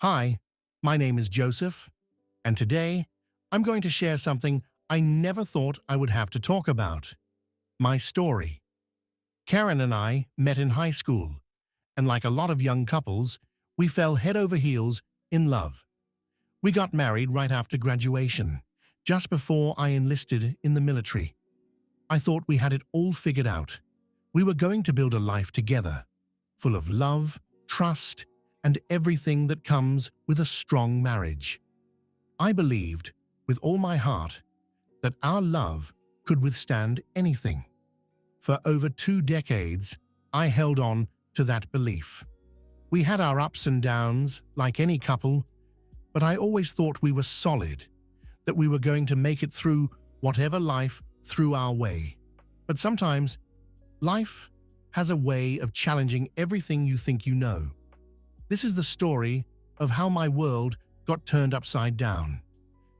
Hi, my name is Joseph, and today I'm going to share something I never thought I would have to talk about. My story. Karen and I met in high school, and like a lot of young couples, we fell head over heels in love. We got married right after graduation, just before I enlisted in the military. I thought we had it all figured out. We were going to build a life together, full of love, trust, and everything that comes with a strong marriage. I believed, with all my heart, that our love could withstand anything. For over 2 decades, I held on to that belief. We had our ups and downs, like any couple, but I always thought we were solid, that we were going to make it through whatever life threw our way. But sometimes, life has a way of challenging everything you think you know. This is the story of how my world got turned upside down,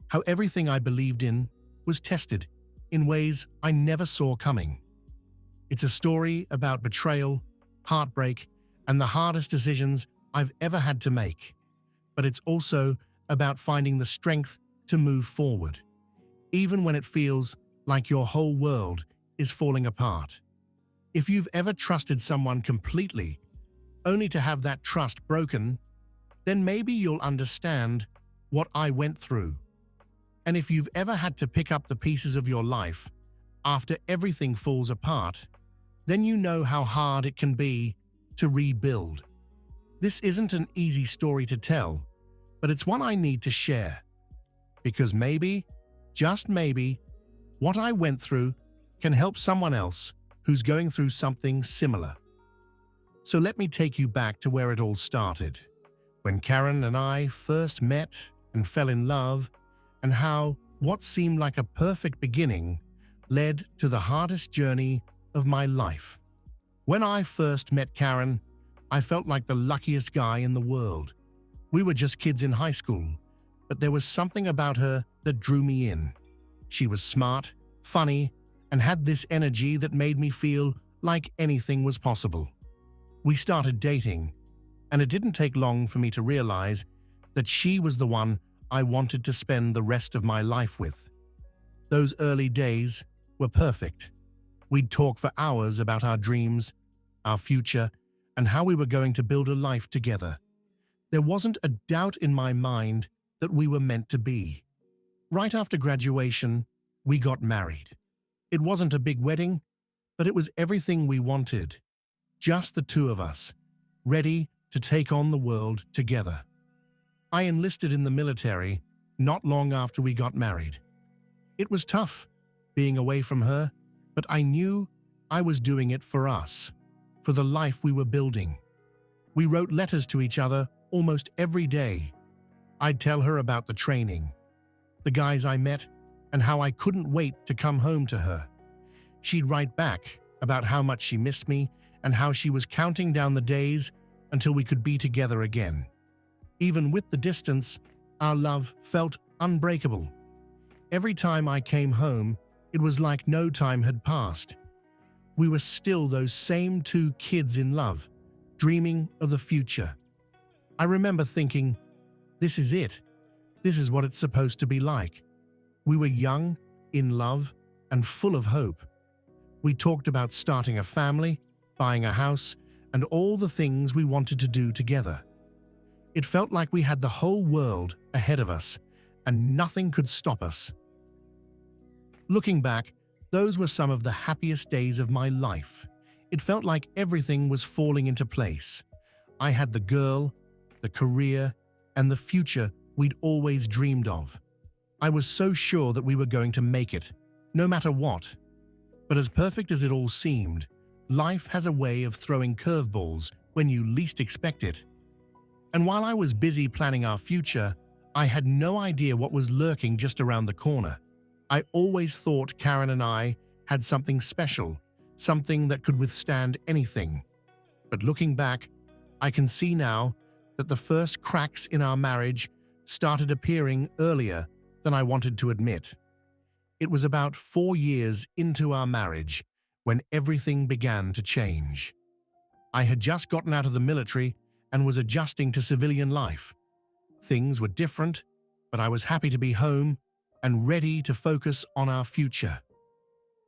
how everything I believed in was tested in ways I never saw coming. It's a story about betrayal, heartbreak, and the hardest decisions I've ever had to make. But it's also about finding the strength to move forward, even when it feels like your whole world is falling apart. If you've ever trusted someone completely, only to have that trust broken, then maybe you'll understand what I went through. And if you've ever had to pick up the pieces of your life after everything falls apart, then you know how hard it can be to rebuild. This isn't an easy story to tell, but it's one I need to share. Because maybe, just maybe, what I went through can help someone else who's going through something similar. So let me take you back to where it all started, when Karen and I first met and fell in love, and how what seemed like a perfect beginning led to the hardest journey of my life. When I first met Karen, I felt like the luckiest guy in the world. We were just kids in high school, but there was something about her that drew me in. She was smart, funny, and had this energy that made me feel like anything was possible. We started dating, and it didn't take long for me to realize that she was the one I wanted to spend the rest of my life with. Those early days were perfect. We'd talk for hours about our dreams, our future, and how we were going to build a life together. There wasn't a doubt in my mind that we were meant to be. Right after graduation, we got married. It wasn't a big wedding, but it was everything we wanted. Just the two of us, ready to take on the world together. I enlisted in the military not long after we got married. It was tough, being away from her, but I knew I was doing it for us, for the life we were building. We wrote letters to each other almost every day. I'd tell her about the training, the guys I met, and how I couldn't wait to come home to her. She'd write back about how much she missed me and how she was counting down the days until we could be together again. Even with the distance, our love felt unbreakable. Every time I came home, it was like no time had passed. We were still those same two kids in love, dreaming of the future. I remember thinking, this is it. This is what it's supposed to be like. We were young, in love, and full of hope. We talked about starting a family, buying a house, and all the things we wanted to do together. It felt like we had the whole world ahead of us, and nothing could stop us. Looking back, those were some of the happiest days of my life. It felt like everything was falling into place. I had the girl, the career, and the future we'd always dreamed of. I was so sure that we were going to make it, no matter what. But as perfect as it all seemed, life has a way of throwing curveballs when you least expect it. And while I was busy planning our future, I had no idea what was lurking just around the corner. I always thought Karen and I had something special, something that could withstand anything. But looking back, I can see now that the first cracks in our marriage started appearing earlier than I wanted to admit. It was about 4 years into our marriage when everything began to change. I had just gotten out of the military and was adjusting to civilian life. Things were different, but I was happy to be home and ready to focus on our future.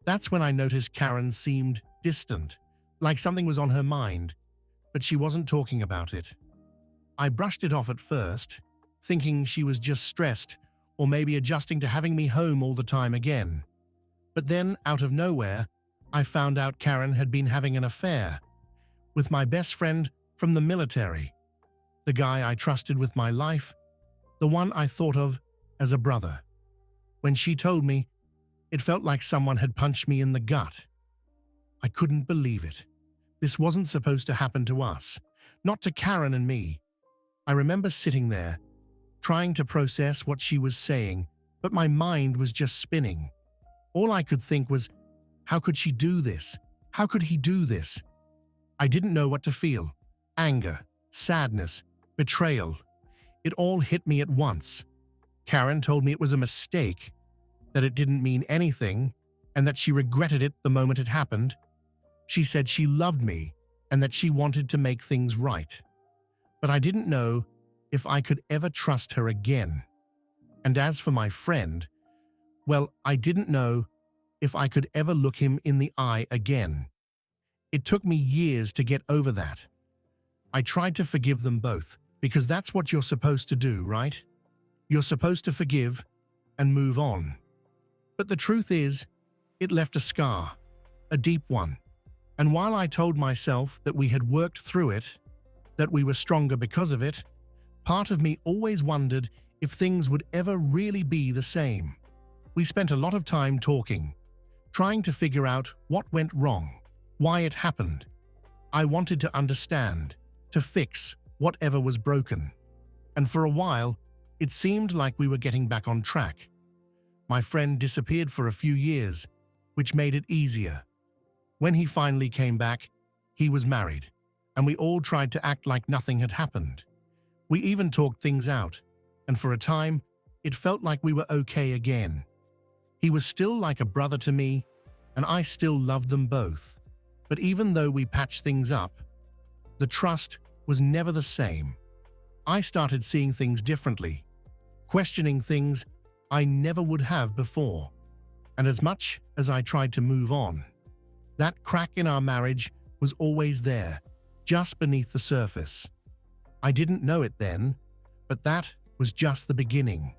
That's when I noticed Karen seemed distant, like something was on her mind, but she wasn't talking about it. I brushed it off at first, thinking she was just stressed or maybe adjusting to having me home all the time again. But then, out of nowhere, I found out Karen had been having an affair with my best friend from the military, the guy I trusted with my life, the one I thought of as a brother. When she told me, it felt like someone had punched me in the gut. I couldn't believe it. This wasn't supposed to happen to us, not to Karen and me. I remember sitting there, trying to process what she was saying, but my mind was just spinning. All I could think was, how could she do this? How could he do this? I didn't know what to feel. Anger, sadness, betrayal. It all hit me at once. Karen told me it was a mistake, that it didn't mean anything, and that she regretted it the moment it happened. She said she loved me and that she wanted to make things right. But I didn't know if I could ever trust her again. And as for my friend, well, I didn't know if I could ever look him in the eye again. It took me years to get over that. I tried to forgive them both, because that's what you're supposed to do, right? You're supposed to forgive and move on. But the truth is, it left a scar, a deep one. And while I told myself that we had worked through it, that we were stronger because of it, part of me always wondered if things would ever really be the same. We spent a lot of time talking, trying to figure out what went wrong, why it happened. I wanted to understand, to fix whatever was broken. And for a while, it seemed like we were getting back on track. My friend disappeared for a few years, which made it easier. When he finally came back, he was married, and we all tried to act like nothing had happened. We even talked things out, and for a time, it felt like we were okay again. He was still like a brother to me, and I still loved them both. But even though we patched things up, the trust was never the same. I started seeing things differently, questioning things I never would have before. And as much as I tried to move on, that crack in our marriage was always there, just beneath the surface. I didn't know it then, but that was just the beginning.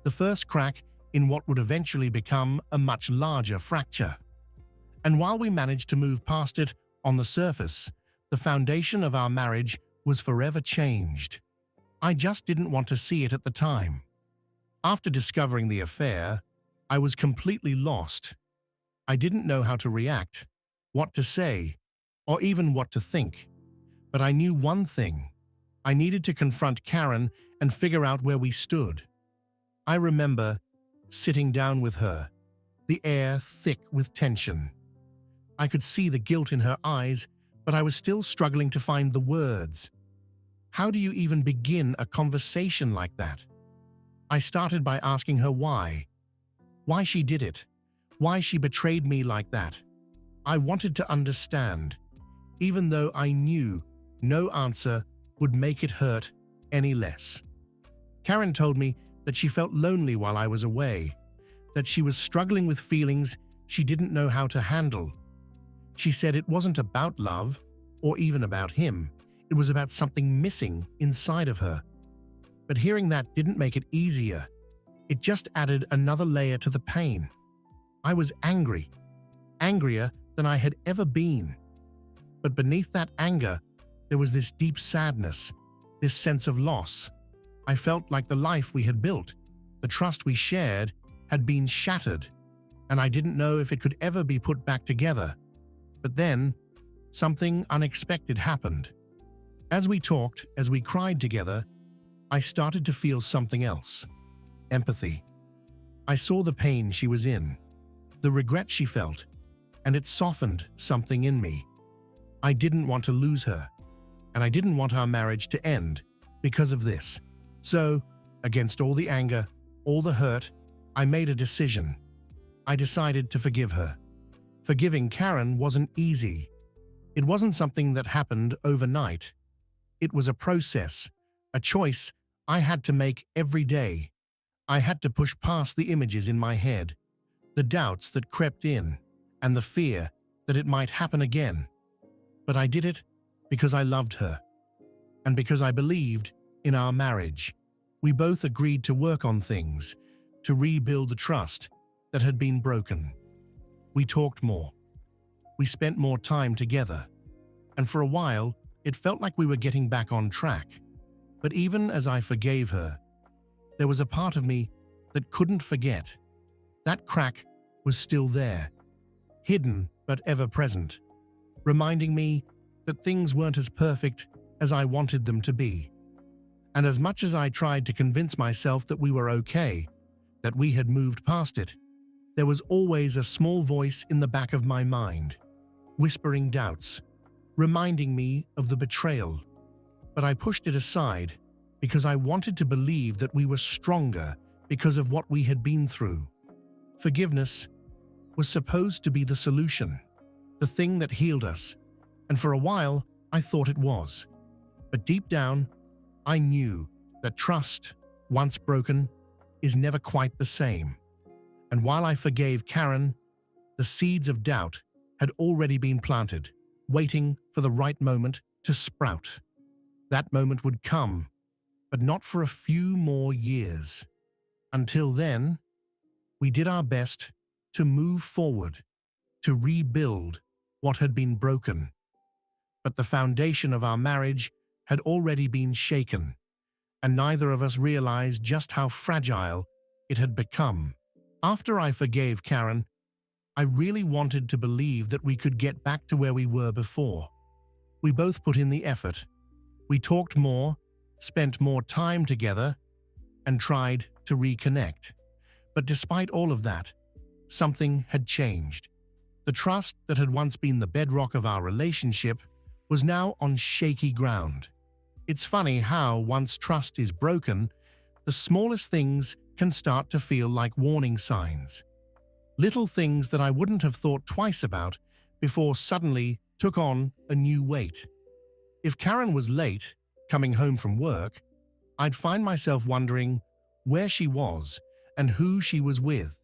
The first crack in what would eventually become a much larger fracture. And while we managed to move past it on the surface, the foundation of our marriage was forever changed. I just didn't want to see it at the time. After discovering the affair, I was completely lost. I didn't know how to react, what to say, or even what to think. But I knew one thing. I needed to confront Karen and figure out where we stood. I remember sitting down with her, the air thick with tension. I could see the guilt in her eyes, but I was still struggling to find the words. How do you even begin a conversation like that? I started by asking her why she did it, why she betrayed me like that. I wanted to understand, even though I knew no answer would make it hurt any less. Karen told me that she felt lonely while I was away, that she was struggling with feelings she didn't know how to handle. She said it wasn't about love, or even about him. It was about something missing inside of her. But hearing that didn't make it easier. It just added another layer to the pain. I was angry, angrier than I had ever been. But beneath that anger, there was this deep sadness, this sense of loss. I felt like the life we had built, the trust we shared, had been shattered, and I didn't know if it could ever be put back together. But then, something unexpected happened. As we talked, as we cried together, I started to feel something else. Empathy. I saw the pain she was in, the regret she felt, and it softened something in me. I didn't want to lose her, and I didn't want our marriage to end because of this. So, against all the anger, all the hurt, I made a decision. I decided to forgive her. Forgiving Karen wasn't easy. It wasn't something that happened overnight. It was a process, a choice I had to make every day. I had to push past the images in my head, the doubts that crept in, and the fear that it might happen again. But I did it because I loved her, and because I believed in our marriage. We both agreed to work on things, to rebuild the trust that had been broken. We talked more. We spent more time together, and for a while, it felt like we were getting back on track. But even as I forgave her, there was a part of me that couldn't forget. That crack was still there, hidden but ever present, reminding me that things weren't as perfect as I wanted them to be. And as much as I tried to convince myself that we were okay, that we had moved past it, there was always a small voice in the back of my mind, whispering doubts, reminding me of the betrayal. But I pushed it aside because I wanted to believe that we were stronger because of what we had been through. Forgiveness was supposed to be the solution, the thing that healed us, and for a while I thought it was. But deep down, I knew that trust, once broken, is never quite the same. And while I forgave Karen, the seeds of doubt had already been planted, waiting for the right moment to sprout. That moment would come, but not for a few more years. Until then, we did our best to move forward, to rebuild what had been broken. But the foundation of our marriage had already been shaken, and neither of us realized just how fragile it had become. After I forgave Karen, I really wanted to believe that we could get back to where we were before. We both put in the effort. We talked more, spent more time together, and tried to reconnect. But despite all of that, something had changed. The trust that had once been the bedrock of our relationship was now on shaky ground. It's funny how, once trust is broken, the smallest things can start to feel like warning signs. Little things that I wouldn't have thought twice about before suddenly took on a new weight. If Karen was late, coming home from work, I'd find myself wondering where she was and who she was with.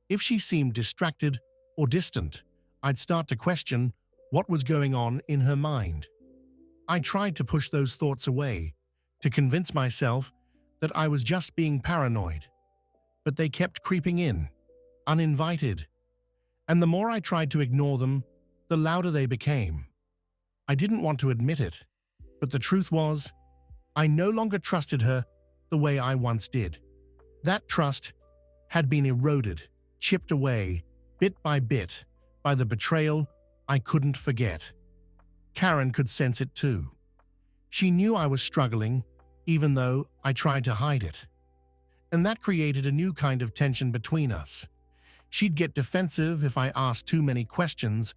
If she seemed distracted or distant, I'd start to question what was going on in her mind. I tried to push those thoughts away, to convince myself that I was just being paranoid. But they kept creeping in, uninvited. And the more I tried to ignore them, the louder they became. I didn't want to admit it, but the truth was, I no longer trusted her the way I once did. That trust had been eroded, chipped away, bit by bit, by the betrayal I couldn't forget. Karen could sense it too. She knew I was struggling, even though I tried to hide it. And that created a new kind of tension between us. She'd get defensive if I asked too many questions,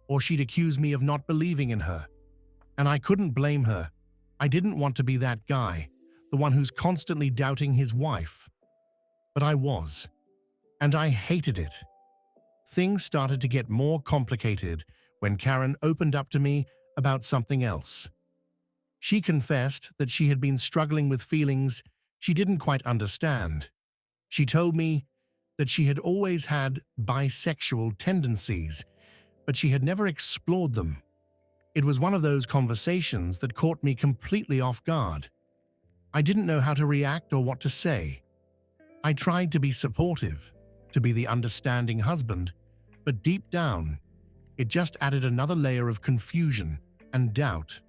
or she'd accuse me of not believing in her. And I couldn't blame her. I didn't want to be that guy, the one who's constantly doubting his wife. But I was. And I hated it. Things started to get more complicated when Karen opened up to me about something else. She confessed that she had been struggling with feelings she didn't quite understand. She told me that she had always had bisexual tendencies, but she had never explored them. It was one of those conversations that caught me completely off guard. I didn't know how to react or what to say. I tried to be supportive, to be the understanding husband, but deep down, it just added another layer of confusion and doubt.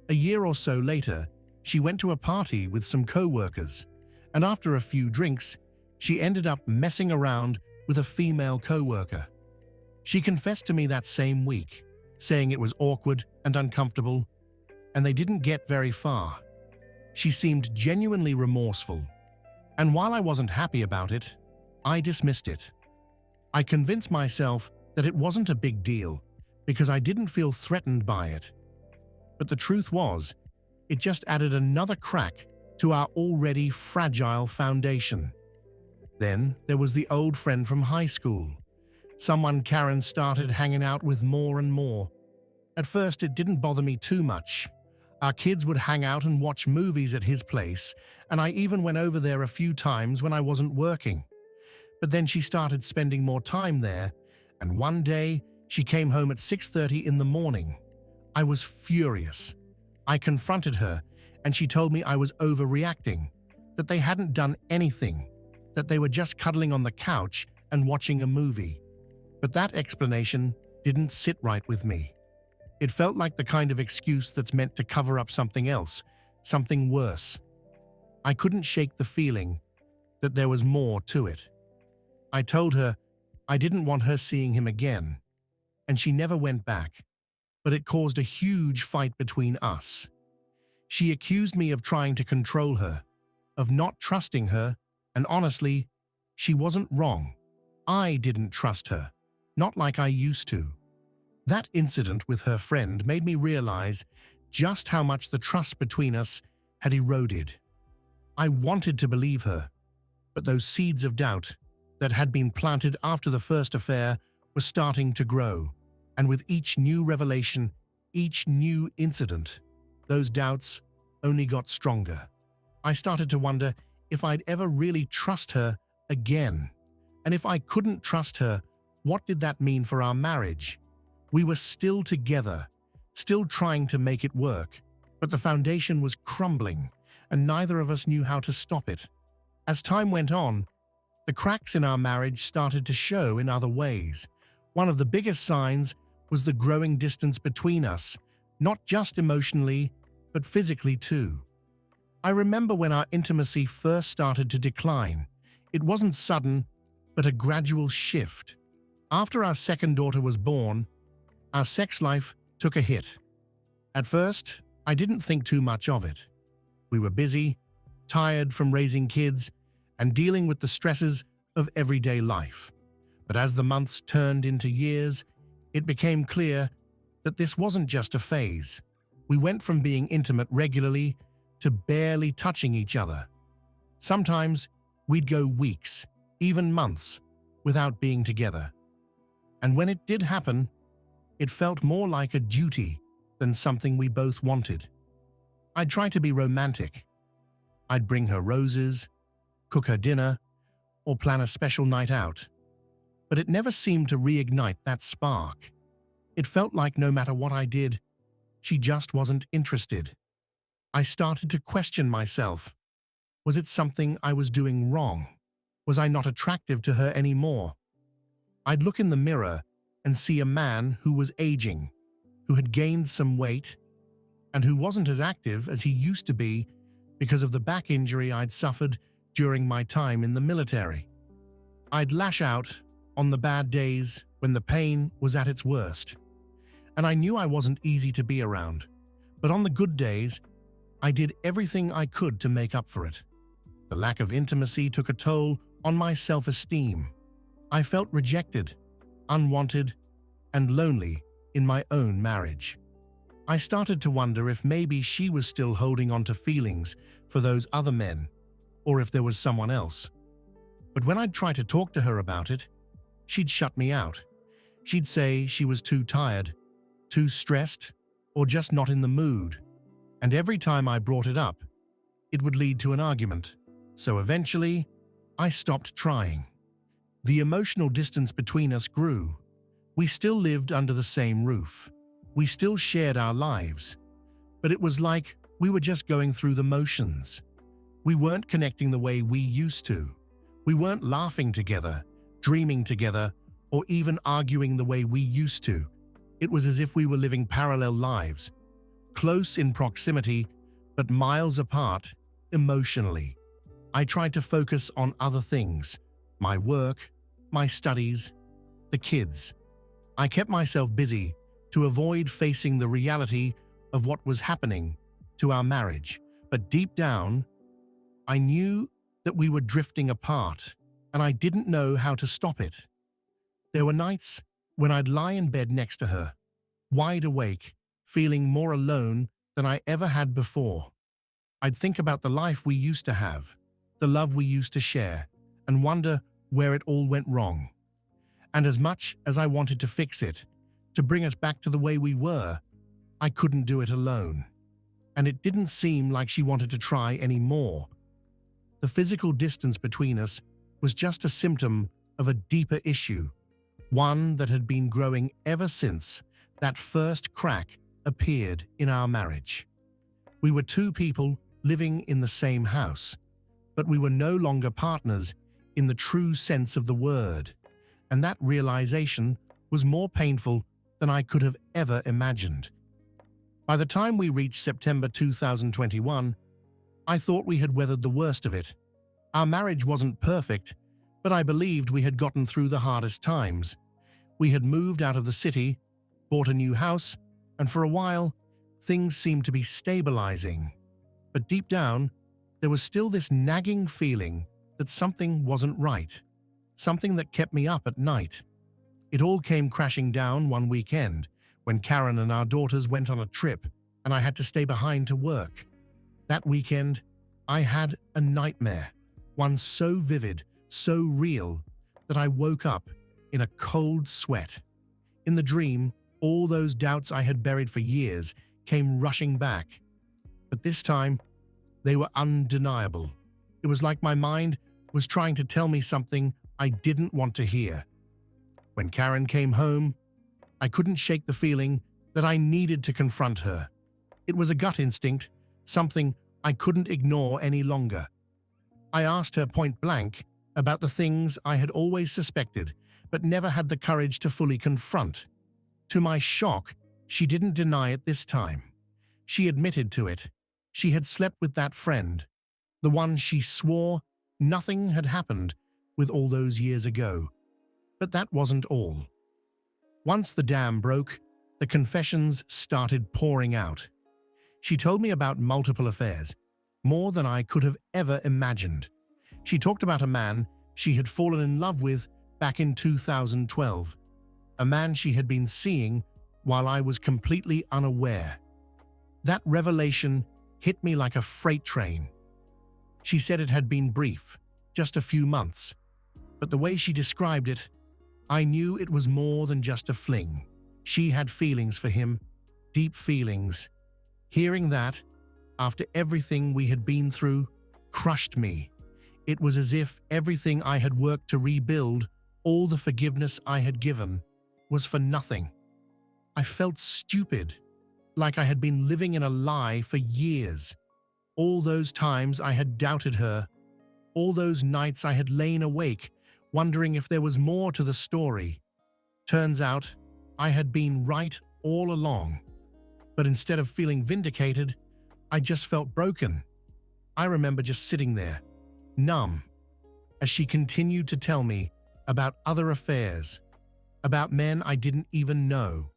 A year or so later, she went to a party with some co-workers, and after a few drinks, she ended up messing around with a female co-worker. She confessed to me that same week, saying it was awkward and uncomfortable, and they didn't get very far. She seemed genuinely remorseful, and while I wasn't happy about it, I dismissed it. I convinced myself that it wasn't a big deal because I didn't feel threatened by it. But the truth was, it just added another crack to our already fragile foundation. Then there was the old friend from high school, someone Karen started hanging out with more and more. At first, it didn't bother me too much. Our kids would hang out and watch movies at his place, and I even went over there a few times when I wasn't working. But then she started spending more time there, and one day she came home at 6:30 in the morning. I was furious. I confronted her, and she told me I was overreacting, that they hadn't done anything, that they were just cuddling on the couch and watching a movie. But that explanation didn't sit right with me. It felt like the kind of excuse that's meant to cover up something else, something worse. I couldn't shake the feeling that there was more to it. I told her I didn't want her seeing him again, and she never went back, but it caused a huge fight between us. She accused me of trying to control her, of not trusting her, and honestly, she wasn't wrong. I didn't trust her, not like I used to. That incident with her friend made me realize just how much the trust between us had eroded. I wanted to believe her, but those seeds of doubt that had been planted after the first affair were starting to grow, and with each new revelation, each new incident, those doubts only got stronger. I started to wonder if I'd ever really trust her again. And if I couldn't trust her, what did that mean for our marriage? We were still together, still trying to make it work, but the foundation was crumbling, and neither of us knew how to stop it. As time went on, the cracks in our marriage started to show in other ways. One of the biggest signs was the growing distance between us, not just emotionally, but physically too. I remember when our intimacy first started to decline. It wasn't sudden, but a gradual shift. After our second daughter was born, our sex life took a hit. At first, I didn't think too much of it. We were busy, tired from raising kids, and dealing with the stresses of everyday life. But as the months turned into years, it became clear that this wasn't just a phase. We went from being intimate regularly to barely touching each other. Sometimes we'd go weeks, even months, without being together. And when it did happen, it felt more like a duty than something we both wanted. I'd try to be romantic. I'd bring her roses, cook her dinner, or plan a special night out. But it never seemed to reignite that spark. It felt like no matter what I did, she just wasn't interested. I started to question myself. Was it something I was doing wrong? Was I not attractive to her anymore? I'd look in the mirror and see a man who was aging, who had gained some weight, and who wasn't as active as he used to be because of the back injury I'd suffered during my time in the military. I'd lash out on the bad days when the pain was at its worst, and I knew I wasn't easy to be around. But on the good days, I did everything I could to make up for it. The lack of intimacy took a toll on my self-esteem. I felt rejected, unwanted, and lonely in my own marriage. I started to wonder if maybe she was still holding on to feelings for those other men, or if there was someone else. But when I'd try to talk to her about it, she'd shut me out. She'd say she was too tired, too stressed, or just not in the mood. And every time I brought it up, it would lead to an argument. So eventually, I stopped trying. The emotional distance between us grew. We still lived under the same roof. We still shared our lives. But it was like we were just going through the motions. We weren't connecting the way we used to. We weren't laughing together, dreaming together, or even arguing the way we used to. It was as if we were living parallel lives, close in proximity, but miles apart emotionally. I tried to focus on other things, my work, my studies, the kids. I kept myself busy to avoid facing the reality of what was happening to our marriage. But deep down, I knew that we were drifting apart, and I didn't know how to stop it. There were nights when I'd lie in bed next to her, wide awake, feeling more alone than I ever had before. I'd think about the life we used to have, the love we used to share, and wonder where it all went wrong. And as much as I wanted to fix it, to bring us back to the way we were, I couldn't do it alone. and it didn't seem like she wanted to try anymore. The physical distance between us was just a symptom of a deeper issue, one that had been growing ever since that first crack appeared in our marriage. We were two people living in the same house, but we were no longer partners in the true sense of the word, and that realization was more painful than I could have ever imagined. By the time we reached September 2021, I thought we had weathered the worst of it. Our marriage wasn't perfect, but I believed we had gotten through the hardest times. We had moved out of the city, bought a new house, and for a while, things seemed to be stabilizing. But deep down, there was still this nagging feeling that something wasn't right, something that kept me up at night. It all came crashing down one weekend when Karen and our daughters went on a trip and I had to stay behind to work. That weekend, I had a nightmare, one so vivid, so real, that I woke up in a cold sweat. In the dream, all those doubts I had buried for years came rushing back. But this time, they were undeniable. It was like my mind was trying to tell me something I didn't want to hear. When Karen came home, I couldn't shake the feeling that I needed to confront her. It was a gut instinct, something I couldn't ignore any longer. I asked her point blank about the things I had always suspected, but never had the courage to fully confront. To my shock, she didn't deny it this time. She admitted to it. She had slept with that friend, the one she swore nothing had happened with all those years ago. But that wasn't all. Once the dam broke, the confessions started pouring out. She told me about multiple affairs, more than I could have ever imagined. She talked about a man she had fallen in love with back in 2012, a man she had been seeing while I was completely unaware. That revelation hit me like a freight train. She said it had been brief, just a few months, but the way she described it, I knew it was more than just a fling. She had feelings for him, deep feelings. Hearing that, after everything we had been through, crushed me. It was as if everything I had worked to rebuild, all the forgiveness I had given, was for nothing. I felt stupid, like I had been living in a lie for years. All those times I had doubted her, all those nights I had lain awake, wondering if there was more to the story. Turns out, I had been right all along. But instead of feeling vindicated, I just felt broken. I remember just sitting there, numb, as she continued to tell me about other affairs, about men I didn't even know,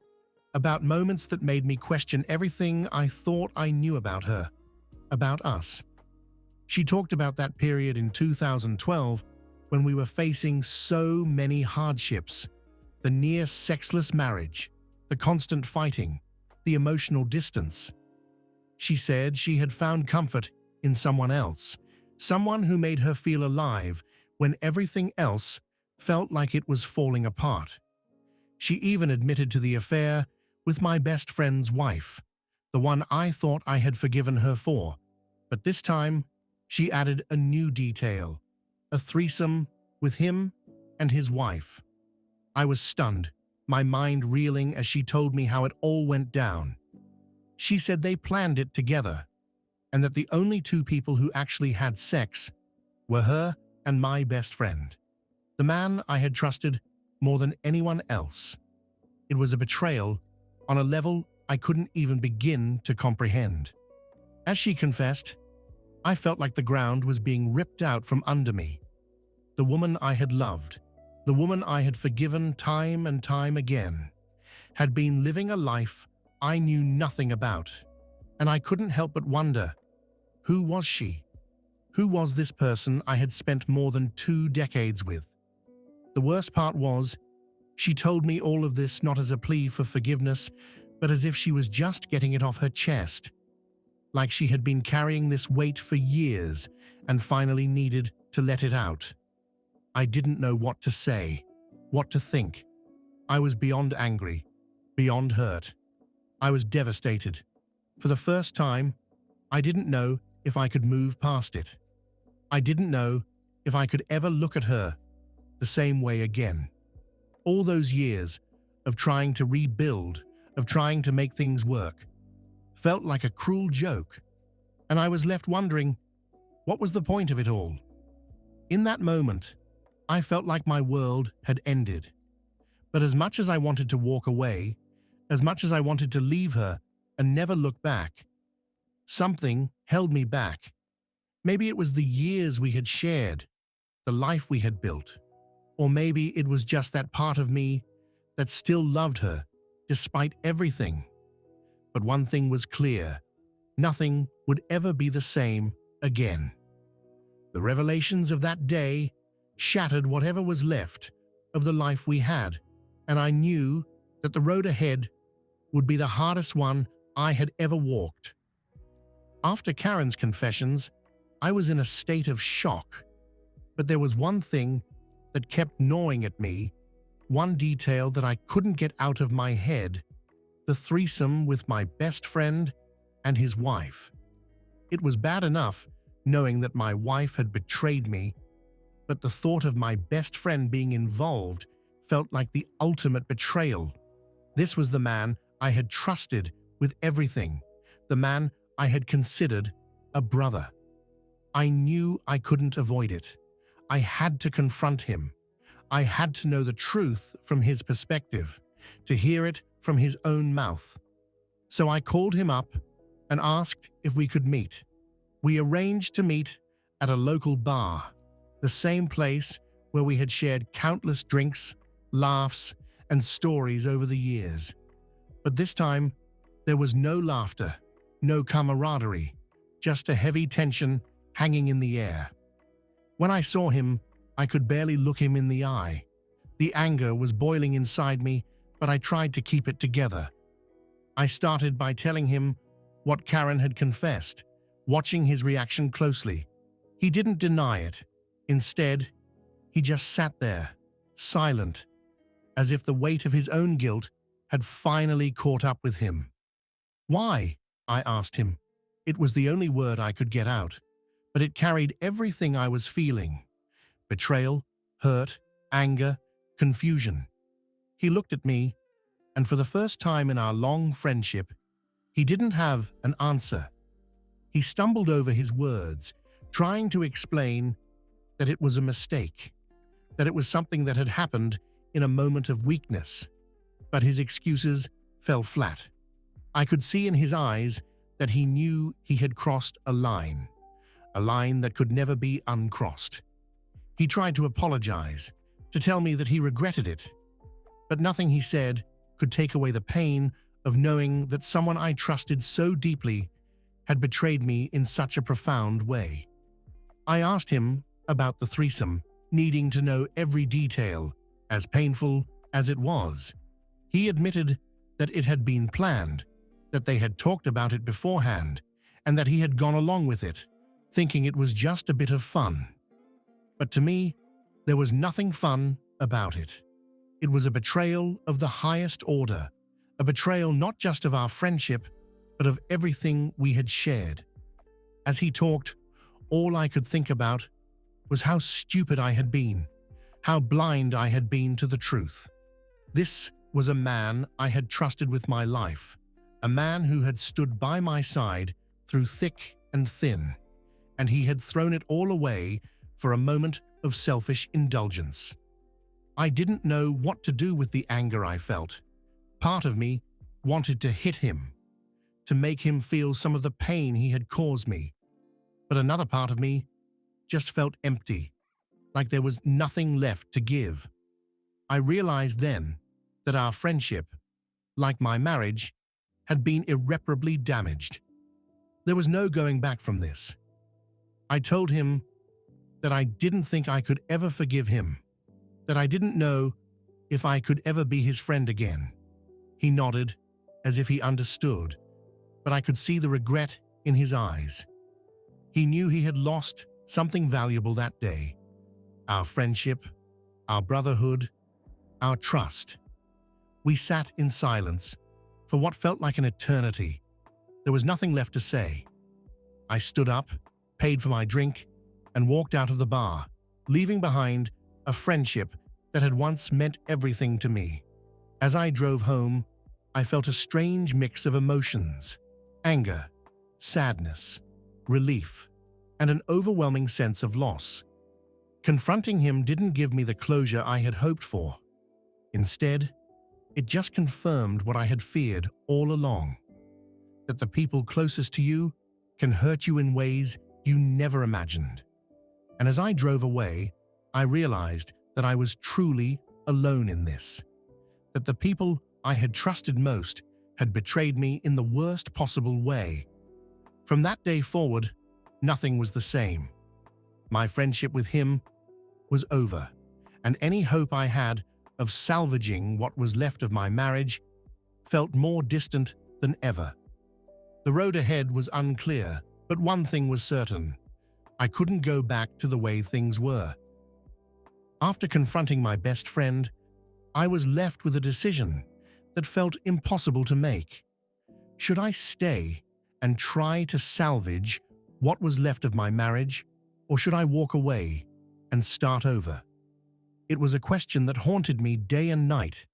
about moments that made me question everything I thought I knew about her, about us. She talked about that period in 2012 when we were facing so many hardships, the near sexless marriage, the constant fighting, the emotional distance. She said she had found comfort in someone else, someone who made her feel alive when everything else felt like it was falling apart. She even admitted to the affair with my best friend's wife, the one I thought I had forgiven her for. But this time, she added a new detail, a threesome with him and his wife. I was stunned, my mind reeling as she told me how it all went down. She said they planned it together, and that the only two people who actually had sex were her and my best friend, the man I had trusted more than anyone else. It was a betrayal on a level I couldn't even begin to comprehend. As she confessed, I felt like the ground was being ripped out from under me. The woman I had loved, the woman I had forgiven time and time again, had been living a life I knew nothing about, and I couldn't help but wonder, who was she? Who was this person I had spent more than 2 decades with? The worst part was, she told me all of this not as a plea for forgiveness, but as if she was just getting it off her chest, like she had been carrying this weight for years and finally needed to let it out. I didn't know what to say, what to think. I was beyond angry, beyond hurt. I was devastated. For the first time, I didn't know if I could move past it. I didn't know if I could ever look at her the same way again. All those years of trying to rebuild, of trying to make things work, felt like a cruel joke, and I was left wondering, what was the point of it all? In that moment, I felt like my world had ended. But as much as I wanted to walk away, as much as I wanted to leave her and never look back, something held me back. Maybe it was the years we had shared, the life we had built, or maybe it was just that part of me that still loved her despite everything. But one thing was clear: nothing would ever be the same again. The revelations of that day shattered whatever was left of the life we had, and I knew that the road ahead would be the hardest one I had ever walked. After Karen's confessions, I was in a state of shock, but there was one thing that kept gnawing at me, one detail that I couldn't get out of my head: the threesome with my best friend and his wife. It was bad enough knowing that my wife had betrayed me, but the thought of my best friend being involved felt like the ultimate betrayal. This was the man I had trusted with everything, the man I had considered a brother. I knew I couldn't avoid it. I had to confront him. I had to know the truth from his perspective, to hear it from his own mouth. So I called him up and asked if we could meet. We arranged to meet at a local bar, the same place where we had shared countless drinks, laughs, and stories over the years. But this time, there was no laughter, no camaraderie, just a heavy tension hanging in the air. When I saw him, I could barely look him in the eye. The anger was boiling inside me, but I tried to keep it together. I started by telling him what Karen had confessed, watching his reaction closely. He didn't deny it. Instead, he just sat there, silent, as if the weight of his own guilt had finally caught up with him. "Why?" I asked him. It was the only word I could get out, but it carried everything I was feeling: betrayal, hurt, anger, confusion. He looked at me, and for the first time in our long friendship, he didn't have an answer. He stumbled over his words, trying to explain that it was a mistake, that it was something that had happened in a moment of weakness. But his excuses fell flat. I could see in his eyes that he knew he had crossed a line that could never be uncrossed. He tried to apologize, to tell me that he regretted it, but nothing he said could take away the pain of knowing that someone I trusted so deeply had betrayed me in such a profound way. I asked him about the threesome, needing to know every detail, as painful as it was. He admitted that it had been planned, that they had talked about it beforehand, and that he had gone along with it, thinking it was just a bit of fun. But to me, there was nothing fun about it. It was a betrayal of the highest order, a betrayal not just of our friendship, but of everything we had shared. As he talked, all I could think about was how stupid I had been, how blind I had been to the truth. This was a man I had trusted with my life, a man who had stood by my side through thick and thin, and he had thrown it all away for a moment of selfish indulgence. I didn't know what to do with the anger I felt. Part of me wanted to hit him, to make him feel some of the pain he had caused me. But another part of me just felt empty, like there was nothing left to give. I realized then that our friendship, like my marriage, had been irreparably damaged. There was no going back from this. I told him that I didn't think I could ever forgive him, that I didn't know if I could ever be his friend again. He nodded, as if he understood, but I could see the regret in his eyes. He knew he had lost something valuable that day: our friendship, our brotherhood, our trust. We sat in silence for what felt like an eternity. There was nothing left to say. I stood up, paid for my drink, and walked out of the bar, leaving behind a friendship that had once meant everything to me. As I drove home, I felt a strange mix of emotions: anger, sadness, relief, and an overwhelming sense of loss. Confronting him didn't give me the closure I had hoped for. Instead, it just confirmed what I had feared all along: that the people closest to you can hurt you in ways you never imagined. And as I drove away, I realized that I was truly alone in this, that the people I had trusted most had betrayed me in the worst possible way. From that day forward, nothing was the same. My friendship with him was over, and any hope I had of salvaging what was left of my marriage felt more distant than ever. The road ahead was unclear, but one thing was certain: I couldn't go back to the way things were. After confronting my best friend, I was left with a decision that felt impossible to make. Should I stay and try to salvage what was left of my marriage, or should I walk away and start over? It was a question that haunted me day and night,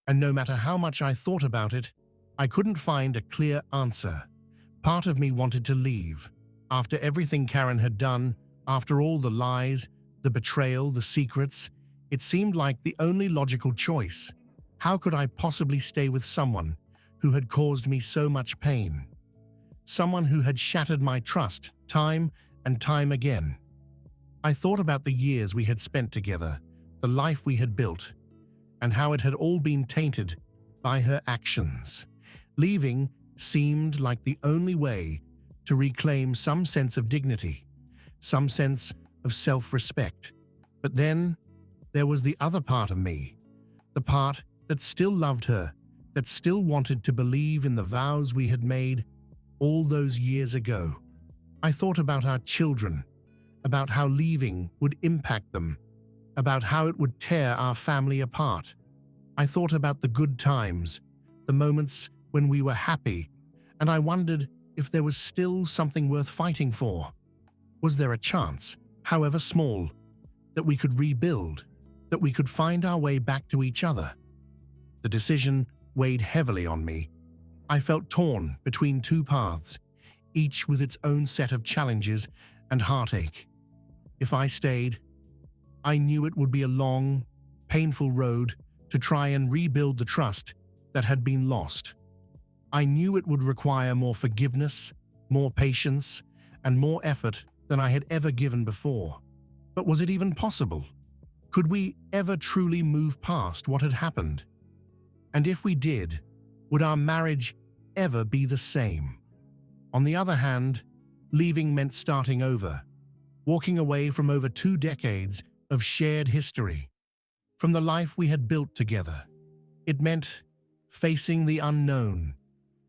and no matter how much I thought about it, I couldn't find a clear answer. Part of me wanted to leave. After everything Karen had done, after all the lies, the betrayal, the secrets, it seemed like the only logical choice. How could I possibly stay with someone who had caused me so much pain? Someone who had shattered my trust time and time again. I thought about the years we had spent together, the life we had built, and how it had all been tainted by her actions. Leaving seemed like the only way to reclaim some sense of dignity, some sense of self-respect. But then there was the other part of me, the part that still loved her, that still wanted to believe in the vows we had made all those years ago. I thought about our children, about how leaving would impact them, about how it would tear our family apart. I thought about the good times, the moments when we were happy, and I wondered if there was still something worth fighting for. Was there a chance, however small, that we could rebuild, that we could find our way back to each other? The decision weighed heavily on me. I felt torn between two paths, each with its own set of challenges and heartache. If I stayed, I knew it would be a long, painful road to try and rebuild the trust that had been lost. I knew it would require more forgiveness, more patience, and more effort than I had ever given before. But was it even possible? Could we ever truly move past what had happened? And if we did, would our marriage ever be the same? On the other hand, leaving meant starting over, walking away from over 2 decades of shared history, from the life we had built together. It meant facing the unknown,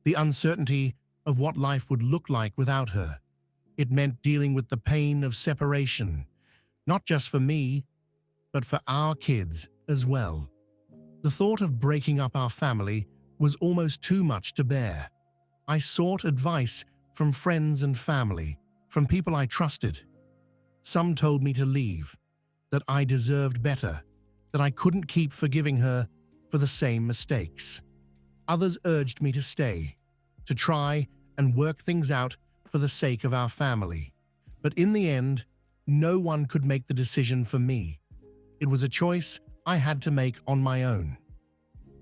the uncertainty of what life would look like without her. It meant dealing with the pain of separation, not just for me, but for our kids as well. The thought of breaking up our family was almost too much to bear. I sought advice from friends and family, from people I trusted. Some told me to leave, that I deserved better, that I couldn't keep forgiving her for the same mistakes. Others urged me to stay, to try and work things out for the sake of our family. But in the end, no one could make the decision for me. It was a choice I had to make on my own.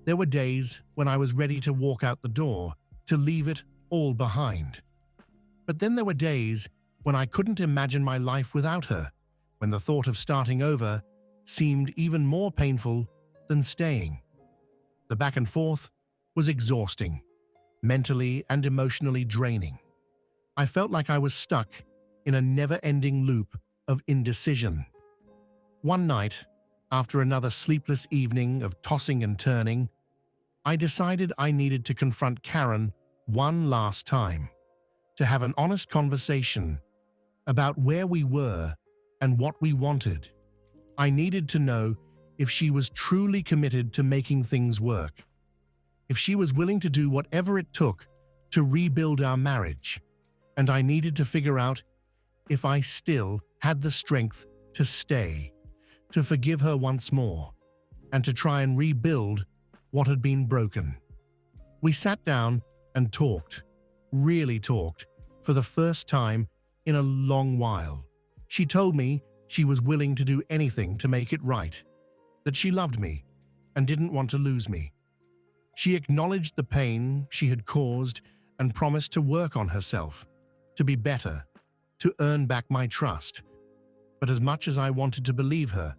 There were days when I was ready to walk out the door, to leave it all behind. But then there were days when I couldn't imagine my life without her, when the thought of starting over seemed even more painful than staying. The back and forth was exhausting, mentally and emotionally draining. I felt like I was stuck in a never-ending loop of indecision. One night, after another sleepless evening of tossing and turning, I decided I needed to confront Karen one last time, to have an honest conversation about where we were and what we wanted. I needed to know if she was truly committed to making things work, if she was willing to do whatever it took to rebuild our marriage, and I needed to figure out if I still had the strength to stay, to forgive her once more, and to try and rebuild what had been broken. We sat down and talked, really talked, for the first time in a long while. She told me she was willing to do anything to make it right, that she loved me and didn't want to lose me. She acknowledged the pain she had caused and promised to work on herself, to be better, to earn back my trust. But as much as I wanted to believe her,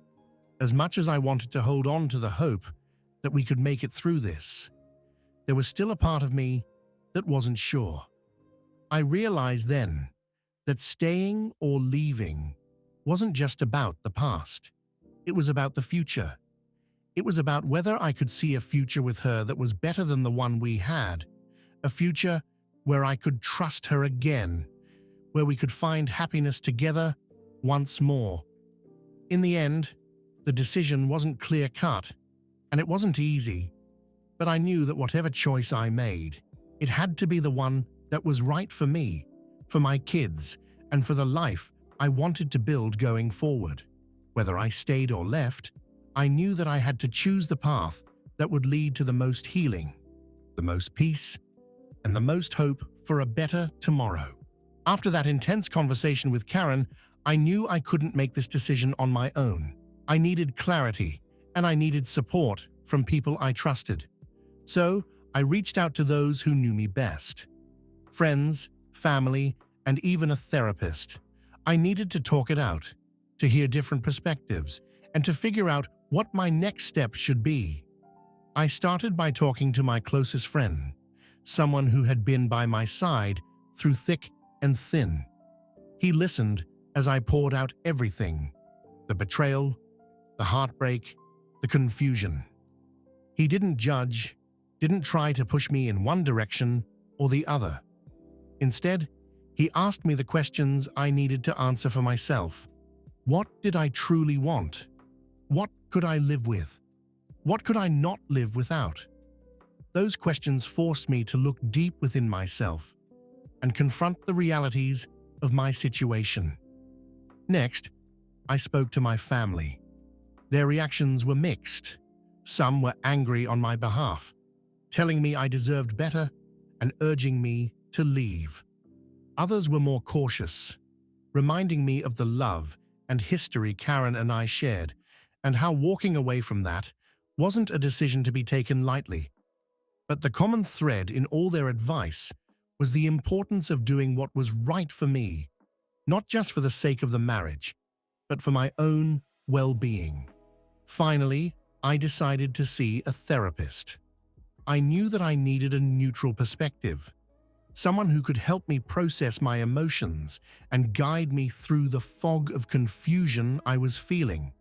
as much as I wanted to hold on to the hope that we could make it through this, there was still a part of me that wasn't sure. I realized then that staying or leaving wasn't just about the past. It was about the future. It was about whether I could see a future with her that was better than the one we had, a future where I could trust her again, where we could find happiness together once more. In the end, the decision wasn't clear-cut, and it wasn't easy, but I knew that whatever choice I made, it had to be the one that was right for me, for my kids, and for the life I wanted to build going forward. Whether I stayed or left, I knew that I had to choose the path that would lead to the most healing, the most peace, and the most hope for a better tomorrow. After that intense conversation with Karen, I knew I couldn't make this decision on my own. I needed clarity, and I needed support from people I trusted. So, I reached out to those who knew me best. Friends, family, and even a therapist. I needed to talk it out, to hear different perspectives, and to figure out what my next step should be. I started by talking to my closest friend, someone who had been by my side through thick and thin. He listened as I poured out everything, the betrayal, the heartbreak, the confusion. He didn't judge, didn't try to push me in one direction or the other. Instead, he asked me the questions I needed to answer for myself. What did I truly want? What could I live with? What could I not live without? Those questions forced me to look deep within myself and confront the realities of my situation. Next, I spoke to my family. Their reactions were mixed. Some were angry on my behalf, telling me I deserved better and urging me to leave. Others were more cautious, reminding me of the love and history Karen and I shared, and how walking away from that wasn't a decision to be taken lightly. But the common thread in all their advice was the importance of doing what was right for me, not just for the sake of the marriage, but for my own well-being. Finally, I decided to see a therapist. I knew that I needed a neutral perspective, someone who could help me process my emotions and guide me through the fog of confusion I was feeling.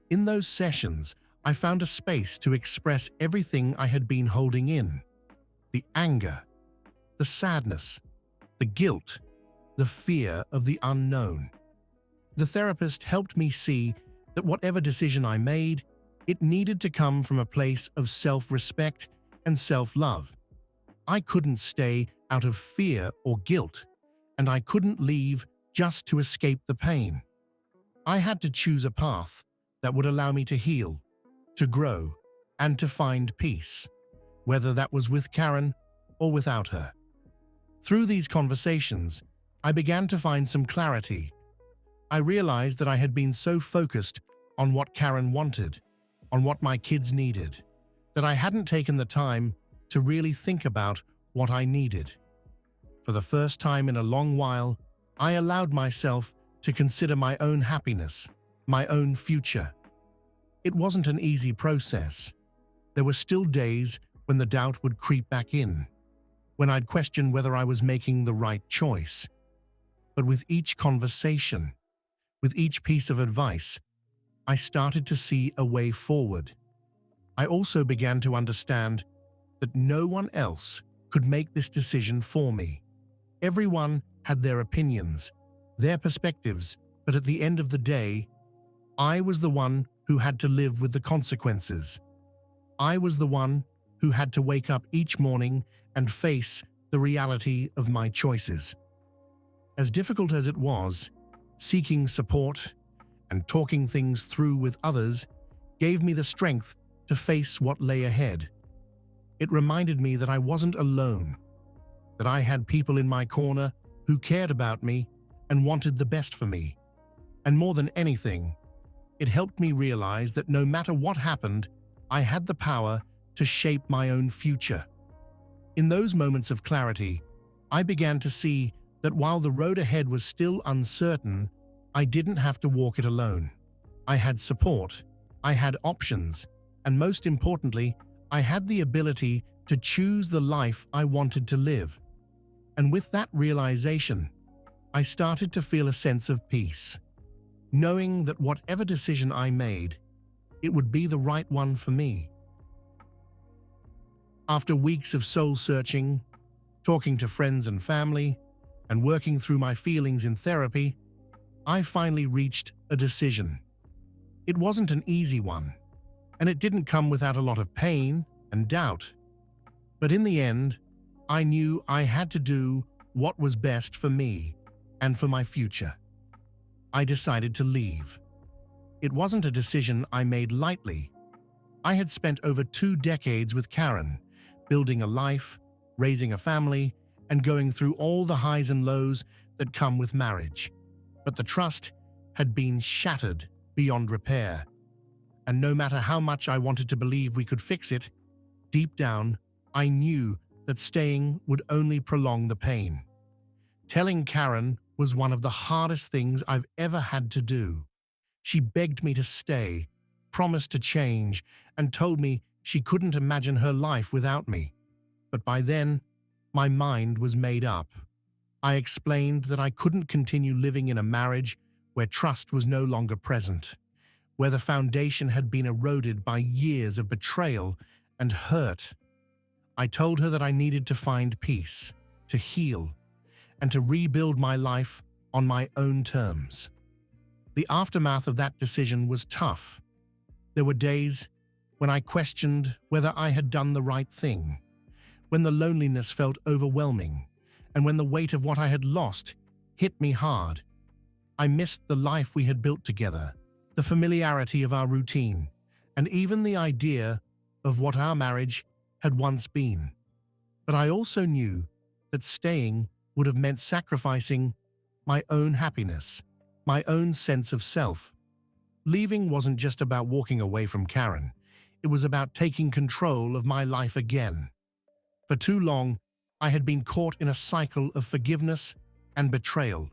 In those sessions, I found a space to express everything I had been holding in: the anger, the sadness, the guilt, the fear of the unknown. The therapist helped me see that whatever decision I made, it needed to come from a place of self-respect and self-love. I couldn't stay out of fear or guilt, and I couldn't leave just to escape the pain. I had to choose a path that would allow me to heal, to grow, and to find peace, whether that was with Karen or without her. Through these conversations, I began to find some clarity. I realized that I had been so focused on what Karen wanted, on what my kids needed, that I hadn't taken the time to really think about what I needed. For the first time in a long while, I allowed myself to consider my own happiness, my own future. It wasn't an easy process. There were still days when the doubt would creep back in, when I'd question whether I was making the right choice. But with each conversation, with each piece of advice, I started to see a way forward. I also began to understand that no one else could make this decision for me. Everyone had their opinions, their perspectives, but at the end of the day, I was the one who had to live with the consequences. I was the one who had to wake up each morning and face the reality of my choices. As difficult as it was, seeking support and talking things through with others gave me the strength to face what lay ahead. It reminded me that I wasn't alone, that I had people in my corner who cared about me and wanted the best for me. And more than anything, it helped me realize that no matter what happened, I had the power to shape my own future. In those moments of clarity, I began to see that while the road ahead was still uncertain, I didn't have to walk it alone. I had support, I had options, and most importantly, I had the ability to choose the life I wanted to live. And with that realization, I started to feel a sense of peace, knowing that whatever decision I made, it would be the right one for me. After weeks of soul-searching, talking to friends and family, and working through my feelings in therapy, I finally reached a decision. It wasn't an easy one, and it didn't come without a lot of pain and doubt. But in the end, I knew I had to do what was best for me and for my future. I decided to leave. It wasn't a decision I made lightly. I had spent over 2 decades with Karen, building a life, raising a family, and going through all the highs and lows that come with marriage. But the trust had been shattered beyond repair. And no matter how much I wanted to believe we could fix it, deep down, I knew that staying would only prolong the pain. Telling Karen was one of the hardest things I've ever had to do. She begged me to stay, promised to change, and told me she couldn't imagine her life without me. But by then, my mind was made up. I explained that I couldn't continue living in a marriage where trust was no longer present, where the foundation had been eroded by years of betrayal and hurt. I told her that I needed to find peace, to heal, and to rebuild my life on my own terms. The aftermath of that decision was tough. There were days when I questioned whether I had done the right thing, when the loneliness felt overwhelming, and when the weight of what I had lost hit me hard. I missed the life we had built together, the familiarity of our routine, and even the idea of what our marriage had once been. But I also knew that staying would have meant sacrificing my own happiness, my own sense of self. Leaving wasn't just about walking away from Karen. It was about taking control of my life again. For too long, I had been caught in a cycle of forgiveness and betrayal,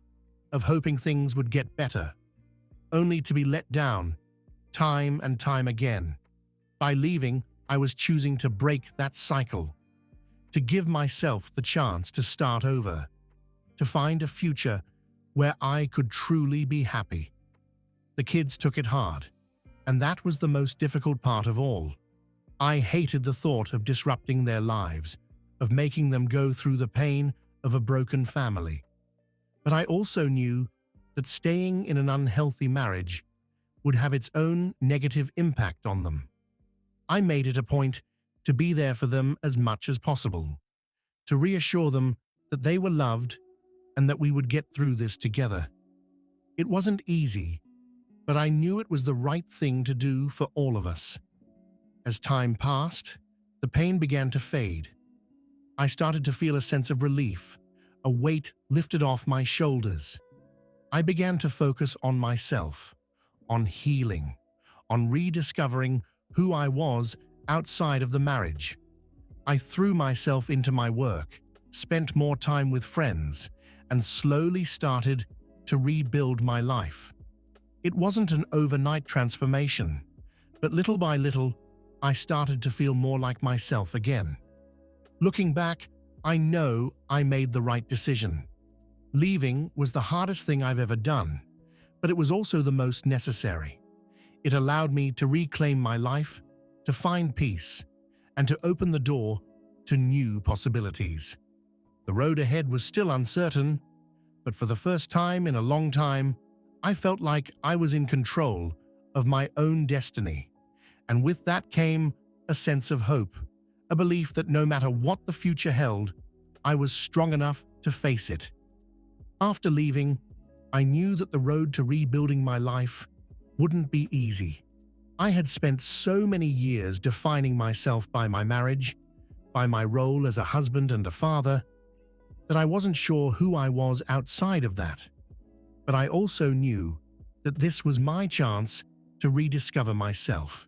of hoping things would get better, only to be let down time and time again. By leaving, I was choosing to break that cycle, to give myself the chance to start over, to find a future where I could truly be happy. The kids took it hard, and that was the most difficult part of all. I hated the thought of disrupting their lives, of making them go through the pain of a broken family. But I also knew that staying in an unhealthy marriage would have its own negative impact on them. I made it a point to be there for them as much as possible, to reassure them that they were loved and that we would get through this together. It wasn't easy, but I knew it was the right thing to do for all of us. As time passed, the pain began to fade. I started to feel a sense of relief, a weight lifted off my shoulders. I began to focus on myself, on healing, on rediscovering who I was outside of the marriage. I threw myself into my work, spent more time with friends, and slowly started to rebuild my life. It wasn't an overnight transformation, but little by little, I started to feel more like myself again. Looking back, I know I made the right decision. Leaving was the hardest thing I've ever done, but it was also the most necessary. It allowed me to reclaim my life, to find peace, and to open the door to new possibilities. The road ahead was still uncertain, but for the first time in a long time, I felt like I was in control of my own destiny. And with that came a sense of hope, a belief that no matter what the future held, I was strong enough to face it. After leaving, I knew that the road to rebuilding my life wouldn't be easy. I had spent so many years defining myself by my marriage, by my role as a husband and a father, that I wasn't sure who I was outside of that. But I also knew that this was my chance to rediscover myself,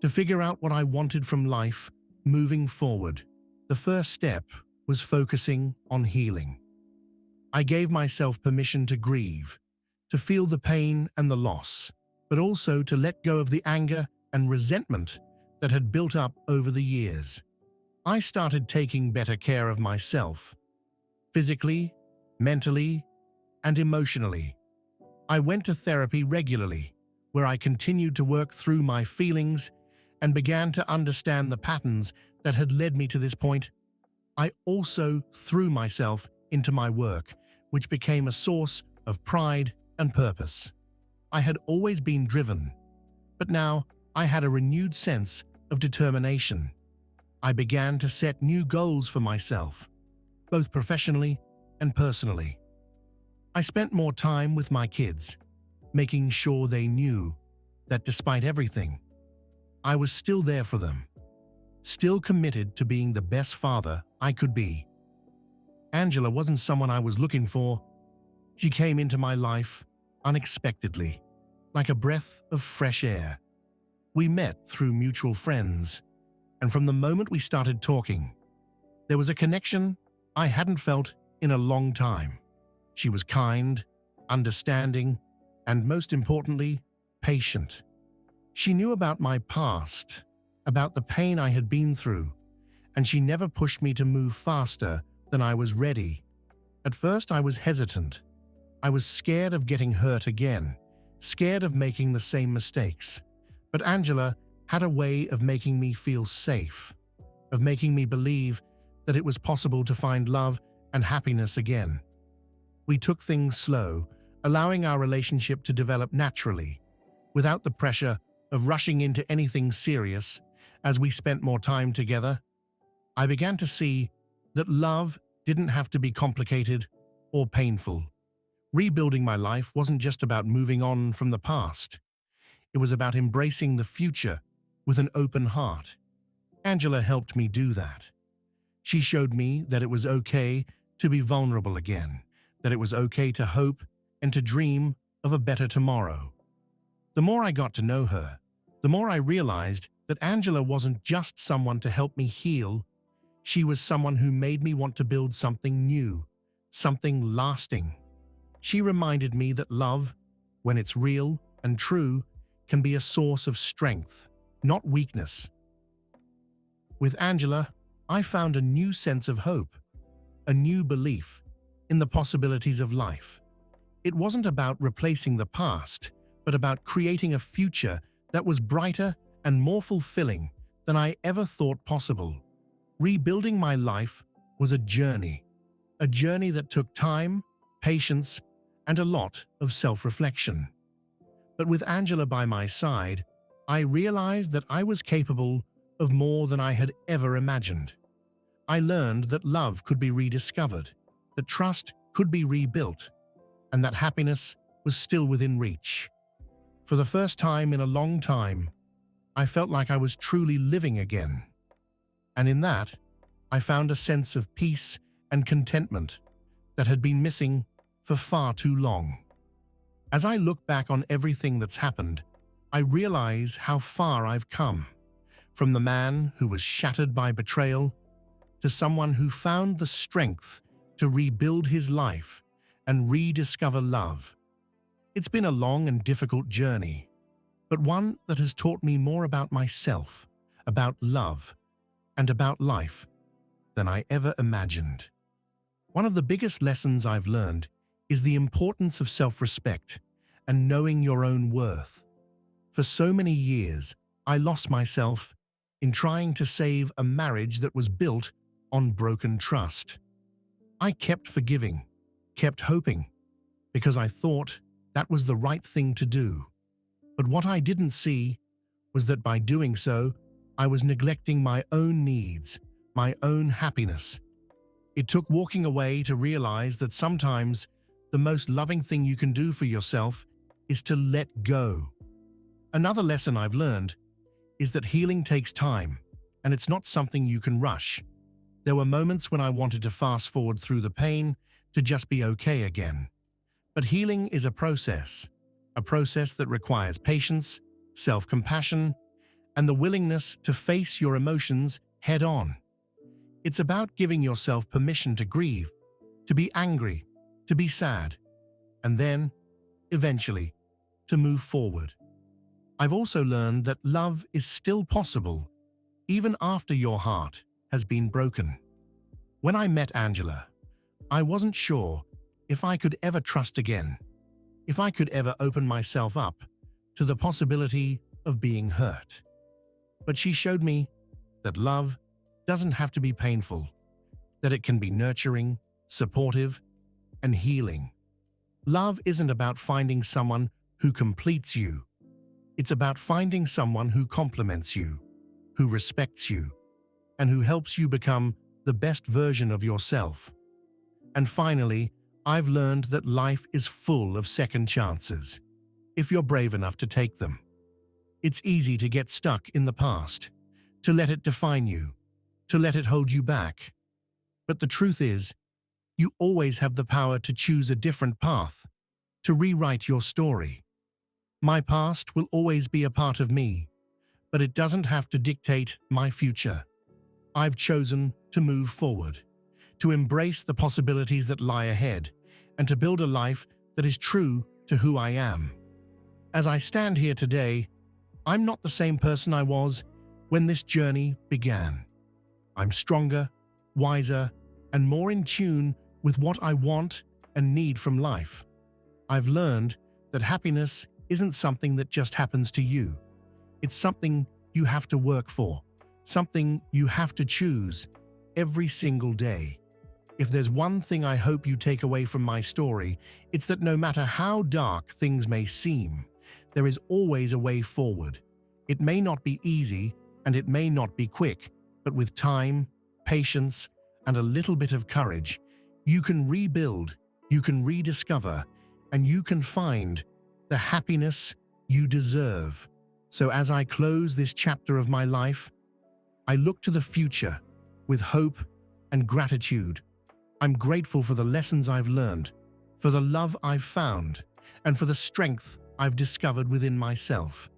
to figure out what I wanted from life moving forward. The first step was focusing on healing. I gave myself permission to grieve, to feel the pain and the loss, but also to let go of the anger and resentment that had built up over the years. I started taking better care of myself, physically, mentally, and emotionally. I went to therapy regularly, where I continued to work through my feelings and began to understand the patterns that had led me to this point. I also threw myself into my work, which became a source of pride and purpose. I had always been driven, but now I had a renewed sense of determination. I began to set new goals for myself, both professionally and personally. I spent more time with my kids, making sure they knew that despite everything, I was still there for them, still committed to being the best father I could be. Angela wasn't someone I was looking for. She came into my life unexpectedly, like a breath of fresh air. We met through mutual friends, and from the moment we started talking, there was a connection I hadn't felt in a long time. She was kind, understanding, and most importantly, patient. She knew about my past, about the pain I had been through, and she never pushed me to move faster than I was ready. At first, I was hesitant. I was scared of getting hurt again, scared of making the same mistakes. But Angela had a way of making me feel safe, of making me believe that it was possible to find love and happiness again. We took things slow, allowing our relationship to develop naturally, without the pressure of rushing into anything serious. As we spent more time together, I began to see that love didn't have to be complicated or painful. Rebuilding my life wasn't just about moving on from the past. It was about embracing the future with an open heart. Angela helped me do that. She showed me that it was okay to be vulnerable again, that it was okay to hope and to dream of a better tomorrow. The more I got to know her, the more I realized that Angela wasn't just someone to help me heal. She was someone who made me want to build something new, something lasting. She reminded me that love, when it's real and true, can be a source of strength, not weakness. With Angela, I found a new sense of hope, a new belief in the possibilities of life. It wasn't about replacing the past, but about creating a future that was brighter and more fulfilling than I ever thought possible. Rebuilding my life was a journey that took time, patience, and a lot of self-reflection. But with Angela by my side, I realized that I was capable of more than I had ever imagined. I learned that love could be rediscovered, that trust could be rebuilt, and that happiness was still within reach. For the first time in a long time, I felt like I was truly living again. And in that, I found a sense of peace and contentment that had been missing for far too long. As I look back on everything that's happened, I realize how far I've come. From the man who was shattered by betrayal to someone who found the strength to rebuild his life and rediscover love. It's been a long and difficult journey, but one that has taught me more about myself, about love, and about life than I ever imagined. One of the biggest lessons I've learned is the importance of self-respect and knowing your own worth. For so many years, I lost myself in trying to save a marriage that was built on broken trust. I kept forgiving, kept hoping, because I thought that was the right thing to do. But what I didn't see was that by doing so, I was neglecting my own needs, my own happiness. It took walking away to realize that sometimes the most loving thing you can do for yourself is to let go. Another lesson I've learned is that healing takes time, and it's not something you can rush. There were moments when I wanted to fast forward through the pain to just be okay again. But healing is a process that requires patience, self-compassion, and the willingness to face your emotions head-on. It's about giving yourself permission to grieve, to be angry, to be sad, and then, eventually, to move forward. I've also learned that love is still possible, even after your heart has been broken. When I met Angela, I wasn't sure if I could ever trust again, if I could ever open myself up to the possibility of being hurt. But she showed me that love doesn't have to be painful, that it can be nurturing, supportive, and healing. Love isn't about finding someone who completes you. It's about finding someone who complements you, who respects you, and who helps you become the best version of yourself. And finally, I've learned that life is full of second chances, if you're brave enough to take them. It's easy to get stuck in the past, to let it define you, to let it hold you back. But the truth is, you always have the power to choose a different path, to rewrite your story. My past will always be a part of me, but it doesn't have to dictate my future. I've chosen to move forward, to embrace the possibilities that lie ahead, and to build a life that is true to who I am. As I stand here today, I'm not the same person I was when this journey began. I'm stronger, wiser, and more in tune with what I want and need from life. I've learned that happiness isn't something that just happens to you. It's something you have to work for, something you have to choose every single day. If there's one thing I hope you take away from my story, it's that no matter how dark things may seem, there is always a way forward. It may not be easy and it may not be quick, but with time, patience, and a little bit of courage, you can rebuild, you can rediscover, and you can find the happiness you deserve. So as I close this chapter of my life, I look to the future with hope and gratitude. I'm grateful for the lessons I've learned, for the love I've found, and for the strength I've discovered within myself.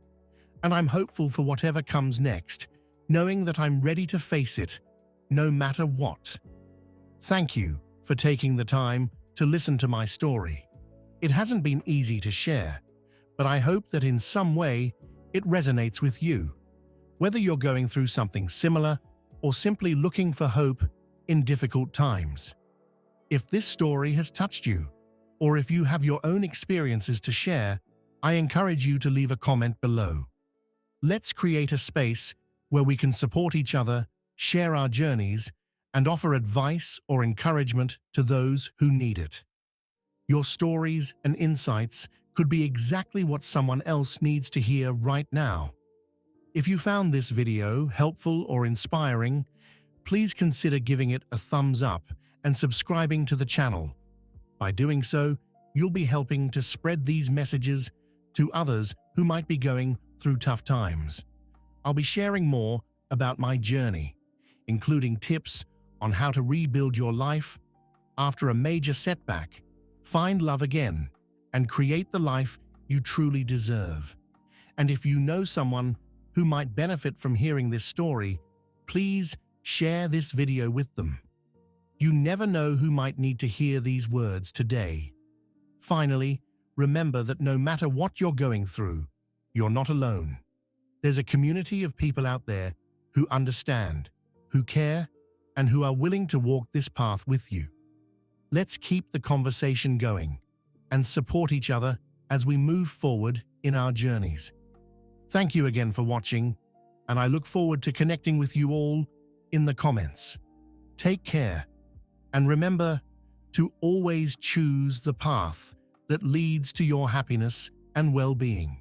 And I'm hopeful for whatever comes next, knowing that I'm ready to face it, no matter what. Thank you for taking the time to listen to my story. It hasn't been easy to share, but I hope that in some way it resonates with you, whether you're going through something similar or simply looking for hope in difficult times. If this story has touched you, or if you have your own experiences to share, I encourage you to leave a comment below. Let's create a space where we can support each other, share our journeys, and offer advice or encouragement to those who need it. Your stories and insights could be exactly what someone else needs to hear right now. If you found this video helpful or inspiring, please consider giving it a thumbs up and subscribing to the channel. By doing so, you'll be helping to spread these messages to others who might be going through tough times. I'll be sharing more about my journey, including tips on how to rebuild your life after a major setback, find love again, and create the life you truly deserve. And if you know someone who might benefit from hearing this story, please share this video with them. You never know who might need to hear these words today. Finally, remember that no matter what you're going through, you're not alone. There's a community of people out there who understand, who care, and who are willing to walk this path with you. Let's keep the conversation going and support each other as we move forward in our journeys. Thank you again for watching, and I look forward to connecting with you all in the comments. Take care, and remember to always choose the path that leads to your happiness and well-being.